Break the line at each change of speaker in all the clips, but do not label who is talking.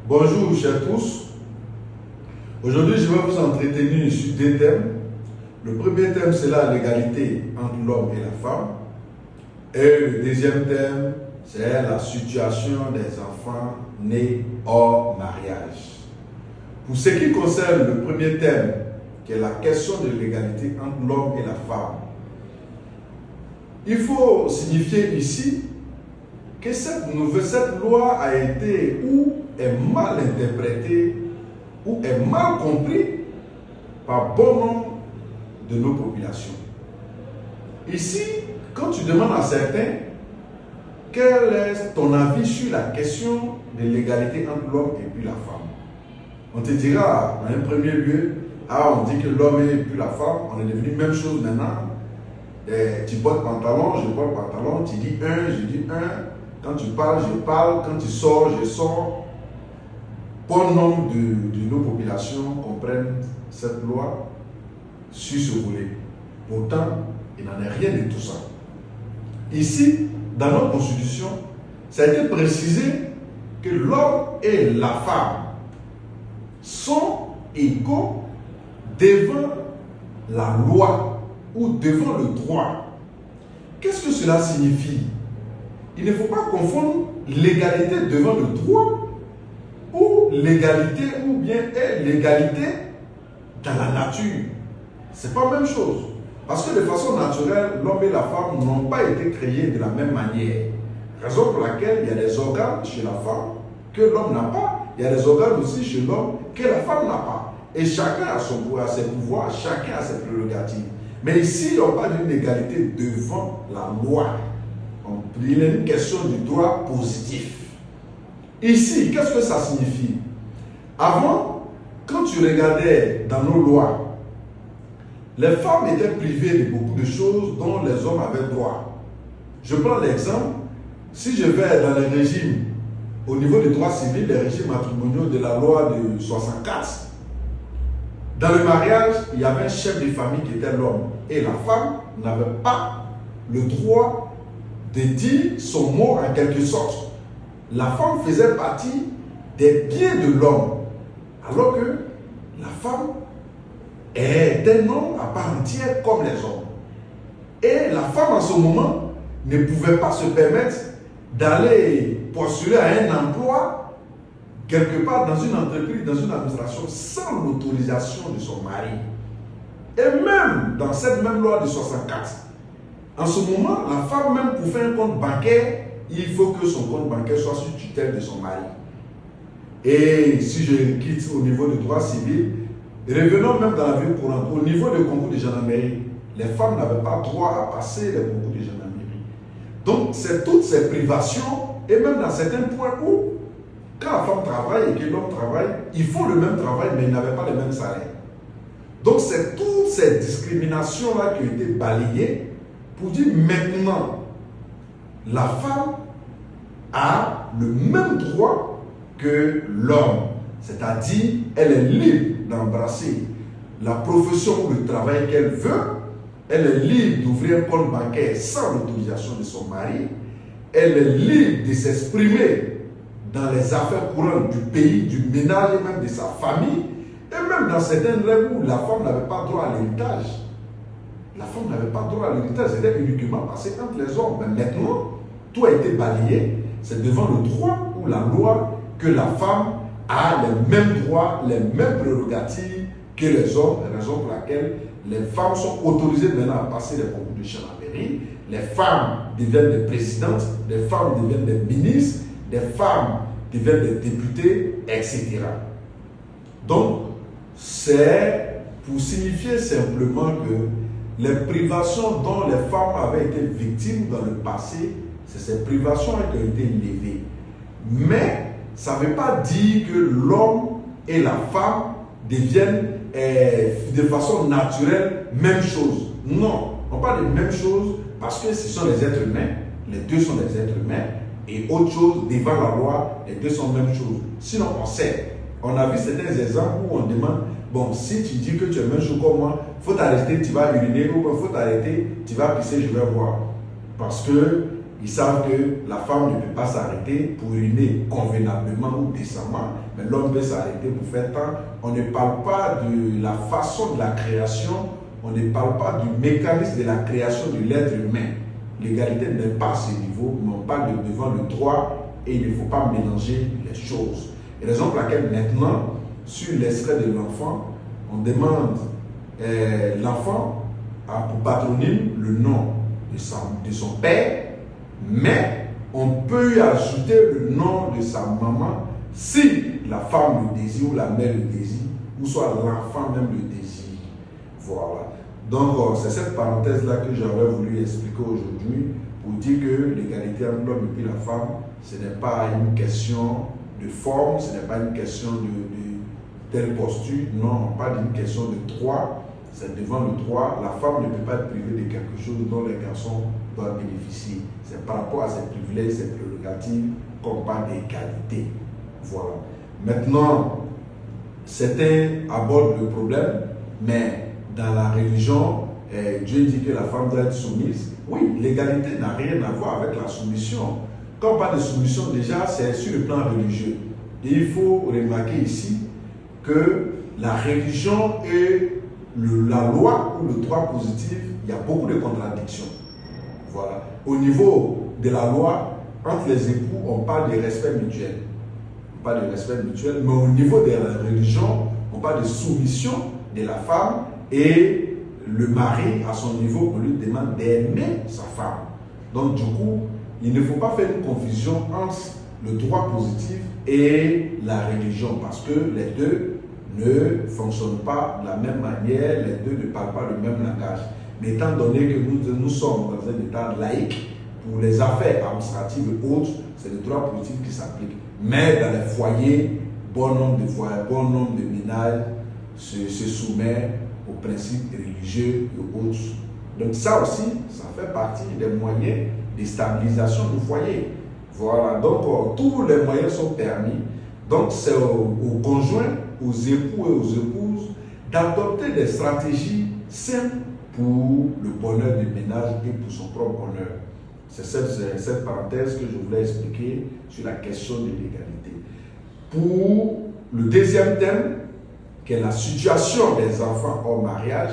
Bonjour chers tous. Aujourd'hui, je vais vous entretenir sur deux thèmes. Le premier thème, c'est l'égalité entre l'homme et la femme. Et le deuxième thème, c'est la situation des enfants nés hors mariage. Pour ce qui concerne le premier thème, qui est la question de l'égalité entre l'homme et la femme, il faut signifier ici que cette loi a été ou est mal interprétée ou est mal comprise par bon nombre de nos populations. Ici, quand tu demandes à certains quel est ton avis sur la question de l'égalité entre l'homme et puis la femme, on te dira en un premier lieu, on dit que l'homme et puis la femme, on est devenu même chose maintenant. Tu portes pantalon, je porte pantalon, tu dis un, je dis un. Quand tu parles, je parle. Quand tu sors, je sors. Bon nombre de nos populations comprennent cette loi sur ce volet. Pourtant, il n'en est rien de tout ça. Ici, dans notre constitution, ça a été précisé que l'homme et la femme sont égaux devant la loi ou devant le droit. Qu'est-ce que cela signifie? Il ne faut pas confondre l'égalité devant le droit ou l'égalité ou bien l'égalité dans la nature. Ce n'est pas la même chose. Parce que de façon naturelle, l'homme et la femme n'ont pas été créés de la même manière. Raison pour laquelle il y a des organes chez la femme que l'homme n'a pas. Il y a des organes aussi chez l'homme que la femme n'a pas. Et chacun a ses pouvoirs, chacun a ses prérogatives. Mais ici, on parle d'une égalité devant la loi. Il est une question du droit positif. Ici, qu'est-ce que ça signifie? Avant, quand tu regardais dans nos lois, les femmes étaient privées de beaucoup de choses dont les hommes avaient droit. Je prends l'exemple, si je vais dans les régimes, au niveau du droit civil, les régimes matrimoniaux de la loi de 64, dans le mariage, il y avait un chef de famille qui était l'homme. Et la femme n'avait pas le droit de dire son mot en quelque sorte. La femme faisait partie des biens de l'homme, alors que la femme est un homme à part entière comme les hommes. Et la femme en ce moment ne pouvait pas se permettre d'aller postuler à un emploi quelque part dans une entreprise, dans une administration, sans l'autorisation de son mari. Et même dans cette même loi de 64, en ce moment, la femme même pour faire un compte bancaire, il faut que son compte bancaire soit sous tutelle de son mari. Et si je quitte au niveau du droit civil, revenons même dans la vie courante, au niveau du concours de gendarmerie, les femmes n'avaient pas droit à passer les concours de gendarmerie. Donc, c'est toutes ces privations, et même dans certains points où, quand la femme travaille et que l'homme travaille, ils font le même travail, mais ils n'avaient pas le même salaire. Donc, c'est toutes ces discriminations-là qui ont été balayées pour dire maintenant, la femme a le même droit que l'homme. C'est-à-dire, elle est libre d'embrasser la profession ou le travail qu'elle veut. Elle est libre d'ouvrir un compte bancaire sans l'autorisation de son mari. Elle est libre de s'exprimer dans les affaires courantes du pays, du ménage et même de sa famille. Et même dans certaines règles où la femme n'avait pas droit à l'héritage. La femme n'avait pas droit à l'héritage, c'était uniquement passé entre les hommes. Mais maintenant, tout a été balayé. C'est devant le droit ou la loi que la femme a les mêmes droits, les mêmes prérogatives que les hommes. Raison pour laquelle les femmes sont autorisées maintenant à passer les concours de gendarmerie. Les femmes deviennent des présidentes, les femmes deviennent des ministres, des femmes deviennent des députés, etc. Donc, c'est pour signifier simplement que les privations dont les femmes avaient été victimes dans le passé, c'est ces privations qui ont été levées. Mais ça ne veut pas dire que l'homme et la femme deviennent de façon naturelle même chose. Non, on parle de même chose parce que ce sont les êtres humains, les deux sont des êtres humains, et autre chose, devant la loi, les deux sont même chose. Sinon, on sait. On a vu certains exemples où on demande, bon, si tu dis que tu es même chose comme moi, il faut t'arrêter, tu vas uriner, ou il faut t'arrêter, tu vas pisser, je vais voir. Parce que Ils savent que la femme ne peut pas s'arrêter pour uriner convenablement ou décemment, mais l'homme peut s'arrêter pour faire tant. On ne parle pas de la façon de la création, on ne parle pas du mécanisme de la création de l'être humain. L'égalité n'est pas à ce niveau, mais on parle devant le droit et il ne faut pas mélanger les choses. Et raison pour laquelle maintenant, sur l'extrait de l'enfant, on demande l'enfant pour patronyme le nom de son père, mais on peut y ajouter le nom de sa maman si la femme le désire ou la mère le désire, ou soit l'enfant même le désire. Voilà. Donc, c'est cette parenthèse-là que j'aurais voulu expliquer aujourd'hui pour dire que l'égalité entre l'homme et la femme, ce n'est pas une question de forme, ce n'est pas une question de telle posture, non, pas d'une question de droit. C'est devant le droit, la femme ne peut pas être privée de quelque chose dont les garçons doivent bénéficier. C'est par rapport à ses privilèges, ses prérogatives qu'on parle d'égalité. Voilà. Maintenant, certains abordent le problème, mais dans la religion, Dieu dit que la femme doit être soumise. Oui, l'égalité n'a rien à voir avec la soumission. Quand on parle de soumission, déjà, c'est sur le plan religieux. Et il faut remarquer ici que la religion et la loi ou le droit positif, il y a beaucoup de contradictions. Voilà. Au niveau de la loi, entre les époux, on parle de respect mutuel. On parle de respect mutuel, mais au niveau de la religion, on parle de soumission de la femme et le mari, à son niveau, on lui demande d'aimer sa femme. Donc, du coup, il ne faut pas faire une confusion entre le droit positif et la religion parce que les deux ne fonctionnent pas de la même manière, les deux ne parlent pas le même langage. Mais étant donné que nous sommes dans un état laïque, pour les affaires administratives et autres, c'est le droit positif qui s'applique. Mais dans les foyers, bon nombre de foyers, bon nombre de ménages se soumettent aux principes religieux et autres. Donc ça aussi, ça fait partie des moyens de stabilisation du foyer. Voilà, donc tous les moyens sont permis. Donc c'est aux conjoints, aux époux et aux épouses d'adopter des stratégies simples pour le bonheur du ménage et pour son propre bonheur. C'est cette parenthèse que je voulais expliquer sur la question de l'égalité. Pour le deuxième thème, qui est la situation des enfants hors mariage.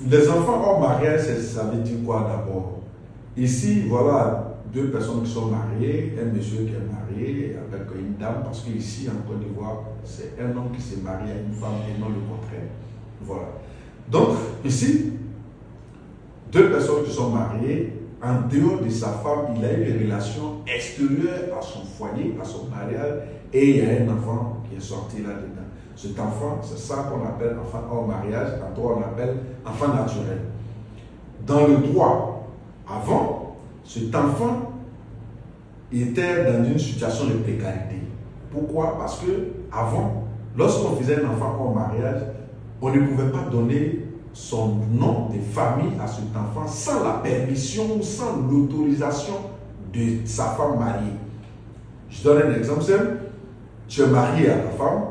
Les enfants hors mariage, ça veut dire quoi d'abord? Ici, voilà deux personnes qui sont mariées, un monsieur qui est marié avec une dame, parce qu'ici en Côte d'Ivoire, c'est un homme qui s'est marié à une femme et non le contraire. Voilà. Donc, ici, deux personnes qui sont mariées, en dehors de sa femme, il a eu des relations extérieures à son foyer, à son mariage, et il y a un enfant qui est sorti là-dedans. Cet enfant, c'est ça qu'on appelle enfant hors mariage, en droit on appelle enfant naturel. Dans le droit, avant, cet enfant était dans une situation de précarité. Pourquoi? Parce que avant, lorsqu'on faisait un enfant hors mariage, on ne pouvait pas donner son nom de famille à cet enfant sans la permission ou sans l'autorisation de sa femme mariée. Je donne un exemple simple. Tu es marié à ta femme,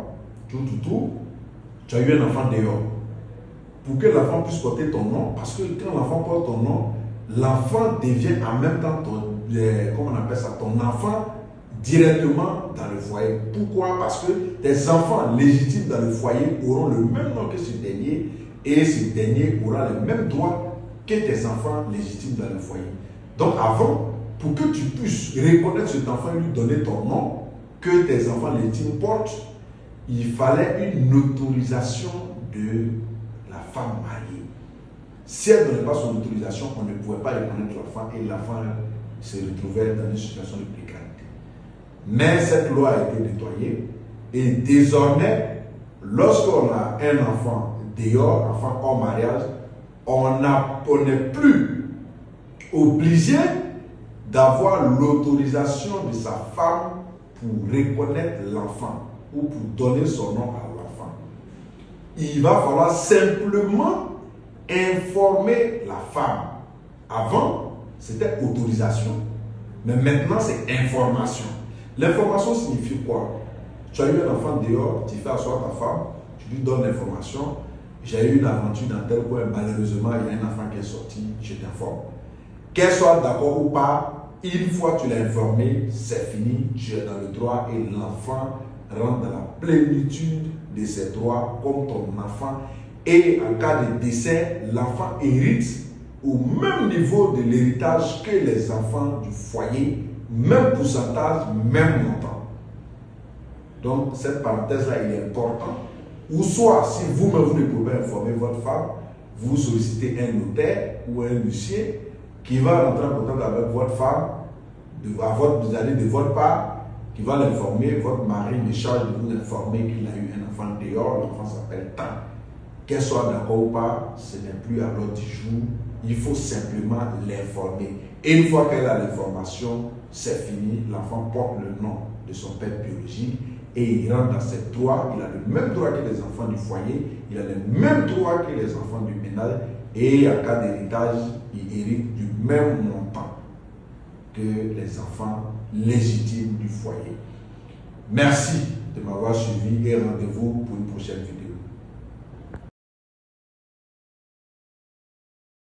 tu as eu un enfant dehors. Pour que l'enfant puisse porter ton nom, parce que quand l'enfant porte ton nom, l'enfant devient en même temps comment on appelle ça, ton enfant directement dans le foyer. Pourquoi? Parce que tes enfants légitimes dans le foyer auront le même nom que ce dernier et ce dernier aura les mêmes droits que tes enfants légitimes dans le foyer. Donc avant, pour que tu puisses reconnaître cet enfant et lui donner ton nom que tes enfants légitimes portent, il fallait une autorisation de la femme mariée. Si elle ne donnait pas son autorisation, on ne pouvait pas reconnaître l'enfant et l'enfant se retrouvait dans une situation de précarité. Mais cette loi a été nettoyée et désormais, lorsqu'on a un enfant dehors, enfant hors mariage, on n'est plus obligé d'avoir l'autorisation de sa femme pour reconnaître l'enfant ou pour donner son nom à l'enfant. Il va falloir simplement informer la femme. Avant, c'était autorisation, mais maintenant c'est information. L'information signifie quoi? Tu as eu un enfant dehors, tu fais asseoir ta femme, tu lui donnes l'information. J'ai eu une aventure dans tel coin, malheureusement, il y a un enfant qui est sorti, je t'informe. qu'elle soit d'accord ou pas, une fois que tu l'as informé, c'est fini, tu es dans le droit et l'enfant rentre dans la plénitude de ses droits comme ton enfant. Et en cas de décès, l'enfant hérite au même niveau de l'héritage que les enfants du foyer, même pourcentage, même montant. Donc cette parenthèse-là, il est important. Ou soit, si vous-même vous ne pouvez pas informer votre femme, vous sollicitez un notaire ou un huissier qui va rentrer en contact avec votre femme, vous allez de votre part, qui va l'informer, votre mari me charge de vous informer qu'il a eu un enfant dehors, l'enfant s'appelle tant. Qu'elle soit d'accord ou pas, ce n'est plus à l'ordre du jour, il faut simplement l'informer. Et une fois qu'elle a l'information, c'est fini, l'enfant porte le nom de son père biologique et il rentre dans ses droits, il a le même droit que les enfants du foyer, il a le même droit que les enfants du ménage et en cas d'héritage, il hérite du même montant que les enfants légitimes du foyer. Merci de m'avoir suivi et rendez-vous pour une prochaine